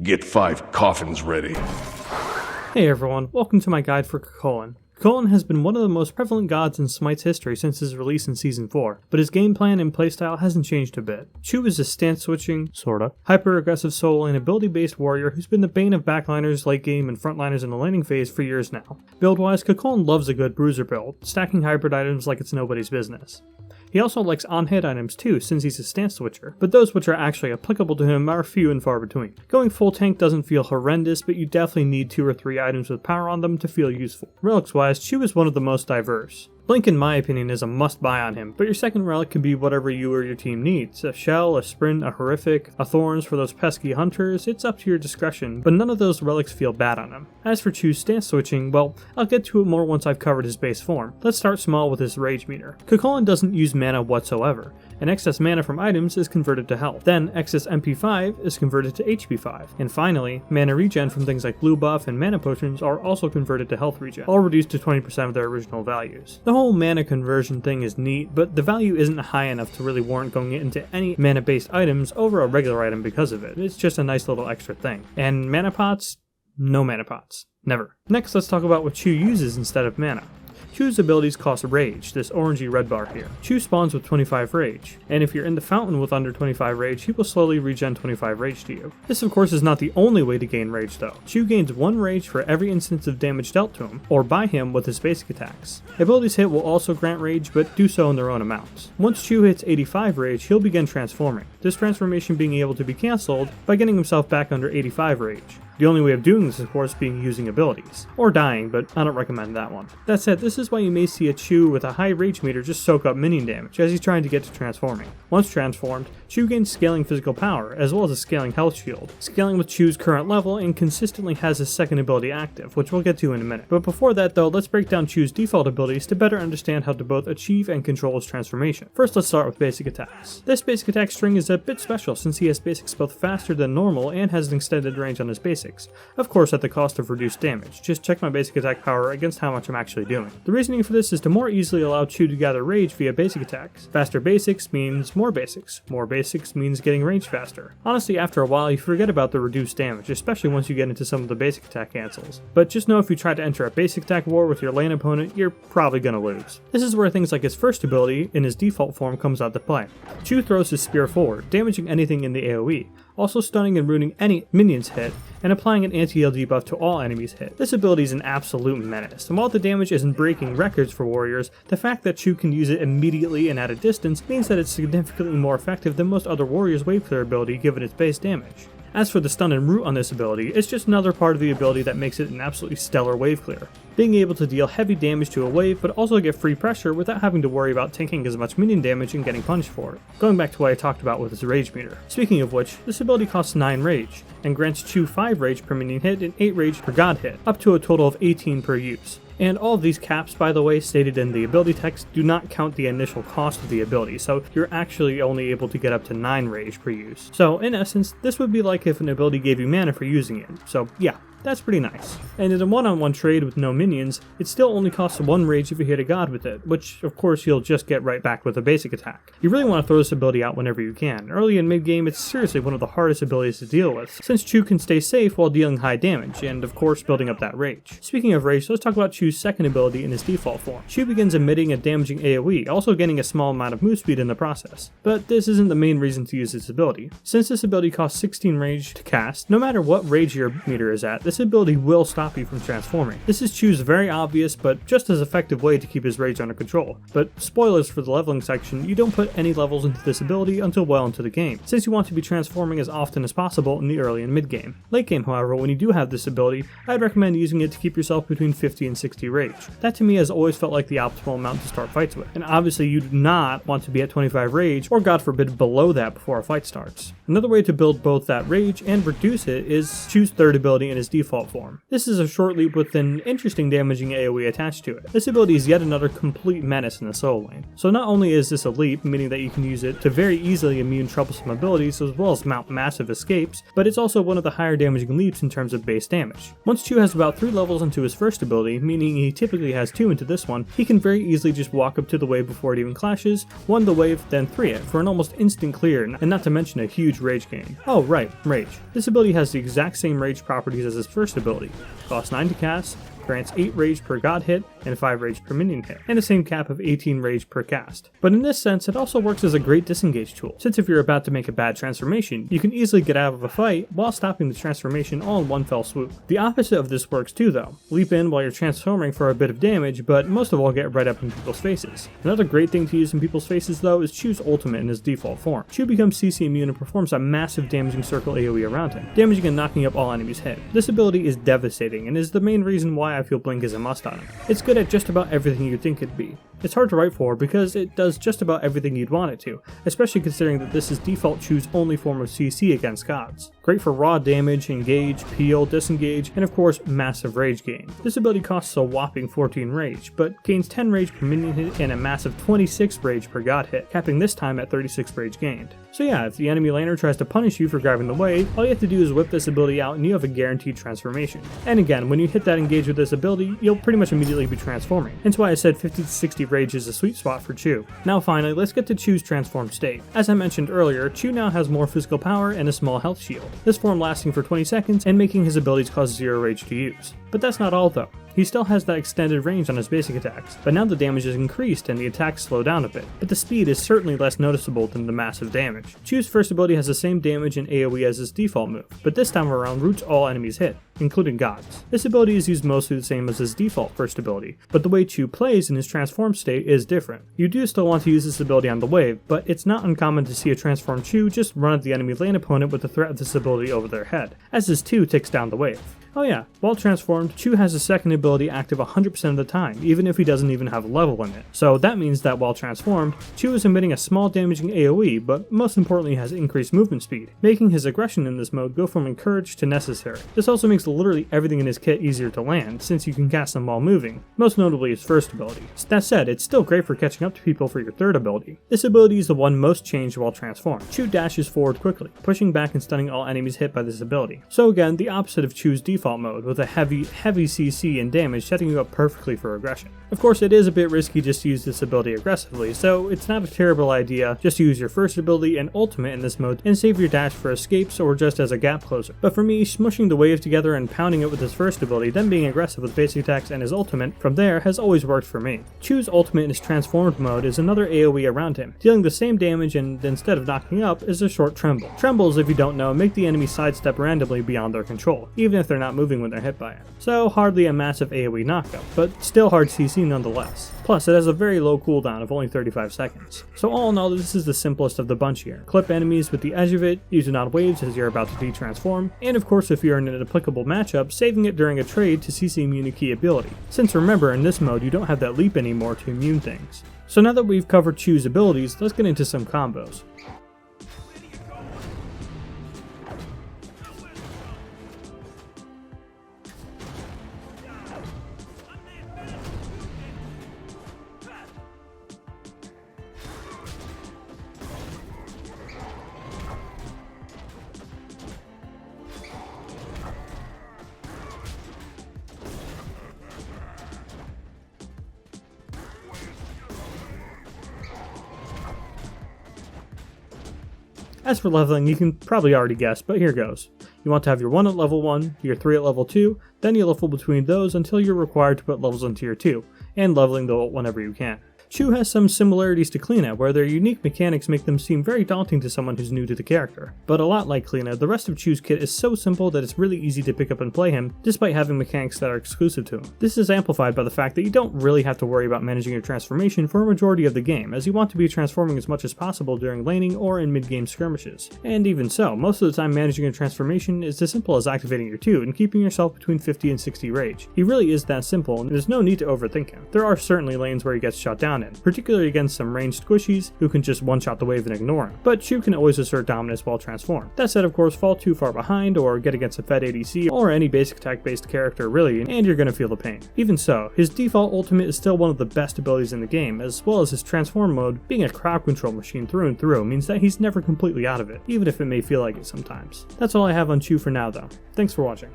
Get 5 coffins ready. Hey everyone, welcome to my guide for Chulainn. Chulainn has been one of the most prevalent gods in SMITE's history since his release in Season 4, but his game plan and playstyle hasn't changed a bit. Chu is a stance-switching, hyper-aggressive solo and ability-based warrior who's been the bane of backliners, late game, and frontliners in the laning phase for years now. Build-wise, Chulainn loves a good bruiser build, stacking hybrid items like it's nobody's business. He also likes on-hit items too, since he's a stance switcher, but those which are actually applicable to him are few and far between. Going full tank doesn't feel horrendous, but you definitely need 2 or 3 items with power on them to feel useful. Relics-wise, Chu is one of the most diverse. Blink in my opinion is a must-buy on him, but your second relic can be whatever you or your team needs. A shell, a sprint, a horrific, a thorns for those pesky hunters, it's up to your discretion, but none of those relics feel bad on him. As for Chu's stance switching, well, I'll get to it more once I've covered his base form. Let's start small with his rage meter. Chulainn doesn't use mana whatsoever, and excess mana from items is converted to health. Then excess MP5 is converted to HP5. And finally, mana regen from things like blue buff and mana potions are also converted to health regen, all reduced to 20% of their original values. The whole mana conversion thing is neat, but the value isn't high enough to really warrant going into any mana-based items over a regular item because of it. It's just a nice little extra thing. And mana pots? No mana pots. Never. Next, let's talk about what Chu uses instead of mana. Chu's abilities cost rage, this orangey red bar here. Chu spawns with 25 rage, and if you're in the fountain with under 25 rage, he will slowly regen 25 rage to you. This of course is not the only way to gain rage though. Chu gains 1 rage for every instance of damage dealt to him, or by him with his basic attacks. Abilities hit will also grant rage, but do so in their own amounts. Once Chu hits 85 rage, he'll begin transforming, this transformation being able to be cancelled by getting himself back under 85 rage. The only way of doing this, of course, being using abilities. Or dying, but I don't recommend that one. That said, this is why you may see a Chu with a high rage meter just soak up minion damage as he's trying to get to transforming. Once transformed, Chu gains scaling physical power, as well as a scaling health shield, scaling with Chu's current level and consistently has his second ability active, which we'll get to in a minute. But before that though, let's break down Chu's default abilities to better understand how to both achieve and control his transformation. First, let's start with basic attacks. This basic attack string is a bit special since he has basics both faster than normal and has an extended range on his basics. Of course at the cost of reduced damage, just check my basic attack power against how much I'm actually doing. The reasoning for this is to more easily allow Chu to gather rage via basic attacks. Faster basics means more basics means getting rage faster. Honestly, after a while you forget about the reduced damage, especially once you get into some of the basic attack cancels. But just know if you try to enter a basic attack war with your lane opponent, you're probably gonna lose. This is where things like his first ability, in his default form, comes out to play. Chu throws his spear forward, damaging anything in the AoE, also stunning and ruining any minions hit, and applying an anti-heal debuff to all enemies hit. This ability is an absolute menace, and while the damage isn't breaking records for warriors, the fact that Chu can use it immediately and at a distance means that it's significantly more effective than most other warriors' wave clear ability given its base damage. As for the stun and root on this ability, it's just another part of the ability that makes it an absolutely stellar wave clear. Being able to deal heavy damage to a wave but also get free pressure without having to worry about taking as much minion damage and getting punished for it. Going back to what I talked about with his rage meter. Speaking of which, this ability costs 9 rage, and grants Chu 5 rage per minion hit and 8 rage per god hit, up to a total of 18 per use. And all of these caps, by the way, stated in the ability text, do not count the initial cost of the ability, so you're actually only able to get up to 9 rage per use. So in essence, this would be like if an ability gave you mana for using it, so yeah. That's pretty nice. And in a one-on-one trade with no minions, it still only costs 1 rage if you hit a god with it, which of course you'll just get right back with a basic attack. You really want to throw this ability out whenever you can. Early and mid-game, it's seriously one of the hardest abilities to deal with, since Chu can stay safe while dealing high damage, and of course building up that rage. Speaking of rage, let's talk about Chu's second ability in his default form. Chu begins emitting a damaging AoE, also gaining a small amount of move speed in the process. But this isn't the main reason to use this ability. Since this ability costs 16 rage to cast, no matter what rage your meter is at, this ability will stop you from transforming. This is Chu's very obvious but just as effective way to keep his rage under control. But spoilers for the leveling section, you don't put any levels into this ability until well into the game, since you want to be transforming as often as possible in the early and mid game. Late game, however, when you do have this ability, I'd recommend using it to keep yourself between 50 and 60 rage. That to me has always felt like the optimal amount to start fights with, and obviously you do not want to be at 25 rage, or god forbid below that before a fight starts. Another way to build both that rage and reduce it is Chu's third ability in his default form. This is a short leap with an interesting damaging AoE attached to it. This ability is yet another complete menace in the solo lane. So not only is this a leap, meaning that you can use it to very easily immune troublesome abilities as well as mount massive escapes, but it's also also one of the higher damaging leaps in terms of base damage. Once Chu has about 3 levels into his first ability, meaning he typically has 2 into this one, he can very easily just walk up to the wave before it even clashes, 1 the wave, then 3 it, for an almost instant clear, and not to mention a huge rage gain. Oh right, rage. This ability has the exact same rage properties as his first ability. Costs 9 to cast, grants 8 rage per god hit, and 5 rage per minion hit, and the same cap of 18 rage per cast. But in this sense, it also works as a great disengage tool, since if you're about to make a bad transformation, you can easily get out of a fight while stopping the transformation all in one fell swoop. The opposite of this works too though. Leap in while you're transforming for a bit of damage, but most of all get right up in people's faces. Another great thing to use in people's faces though is Chu's ultimate in his default form. Chu becomes CC immune and performs a massive damaging circle AoE around him, damaging and knocking up all enemies hit. This ability is devastating and is the main reason why I feel Blink is a must on him. It's good at just about everything you'd think it'd be. It's hard to write for because it does just about everything you'd want it to, especially considering that this is default Chu's only form of CC against gods. Great for raw damage, engage, peel, disengage, and of course massive rage gain. This ability costs a whopping 14 rage, but gains 10 rage per minion hit and a massive 26 rage per god hit, capping this time at 36 rage gained. So yeah, if the enemy laner tries to punish you for grabbing the wave, all you have to do is whip this ability out and you have a guaranteed transformation. And again, when you hit that engage with this ability, you'll pretty much immediately be transforming. Hence why I said 50 to 60 rage is a sweet spot for Chu. Now finally, let's get to Chu's transformed state. As I mentioned earlier, Chu now has more physical power and a small health shield, this form lasting for 20 seconds and making his abilities cause 0 rage to use. But that's not all though. He still has that extended range on his basic attacks, but now the damage is increased and the attacks slow down a bit, but the speed is certainly less noticeable than the massive damage. Chu's first ability has the same damage and AoE as his default move, but this time around roots all enemies hit, including gods. This ability is used mostly the same as his default first ability, but the way Chu plays in his transformed state is different. You do still want to use this ability on the wave, but it's not uncommon to see a transformed Chu just run at the enemy lane opponent with the threat of this ability over their head, as his 2 ticks down the wave. Oh yeah, while transformed, Chu has his second ability active 100% of the time, even if he doesn't even have a level in it. So that means that while transformed, Chu is emitting a small damaging AoE, but most importantly has increased movement speed, making his aggression in this mode go from encouraged to necessary. This also makes literally everything in his kit easier to land, since you can cast them while moving, most notably his first ability. That said, it's still great for catching up to people for your third ability. This ability is the one most changed while transformed. Chu dashes forward quickly, pushing back and stunning all enemies hit by this ability. So again, the opposite of Chu's default mode, with a heavy CC and damage setting you up perfectly for aggression. Of course, it is a bit risky just to use this ability aggressively, so it's not a terrible idea just to use your first ability and ultimate in this mode and save your dash for escapes or just as a gap closer. But for me, smushing the wave together and pounding it with his first ability, then being aggressive with basic attacks and his ultimate from there has always worked for me. Chu's ultimate in his transformed mode is another AoE around him, dealing the same damage, and instead of knocking up is a short tremble. Trembles, if you don't know, make the enemy sidestep randomly beyond their control, even if they're not moving when they're hit by it. So hardly a massive AoE knockup, but still hard CC nonetheless. Plus, it has a very low cooldown of only 35 seconds. So all in all, this is the simplest of the bunch here. Clip enemies with the edge of it, use it on waves as you're about to de-transform, and of course if you're in an applicable matchup, saving it during a trade to CC immune a key ability. Since remember, in this mode you don't have that leap anymore to immune things. So now that we've covered Chu's abilities, let's get into some combos. As for leveling, you can probably already guess, but here goes. You want to have your 1 at level 1, your 3 at level 2, then you level between those until you're required to put levels on tier 2, and leveling the ult whenever you can. Chu has some similarities to Chulainn, where their unique mechanics make them seem very daunting to someone who's new to the character. But a lot like Chulainn, the rest of Chu's kit is so simple that it's really easy to pick up and play him, despite having mechanics that are exclusive to him. This is amplified by the fact that you don't really have to worry about managing your transformation for a majority of the game, as you want to be transforming as much as possible during laning or in mid-game skirmishes. And even so, most of the time managing a transformation is as simple as activating your 2 and keeping yourself between 50 and 60 rage. He really is that simple, and there's no need to overthink him. There are certainly lanes where he gets shut down in, particularly against some ranged squishies who can just one-shot the wave and ignore him. But Chu can always assert dominance while transformed. That said, of course, fall too far behind or get against a fed ADC or any basic attack-based character really, and you're gonna feel the pain. Even so, his default ultimate is still one of the best abilities in the game, as well as his transform mode, being a crowd control machine through and through, means that he's never completely out of it, even if it may feel like it sometimes. That's all I have on Chu for now though. Thanks for watching.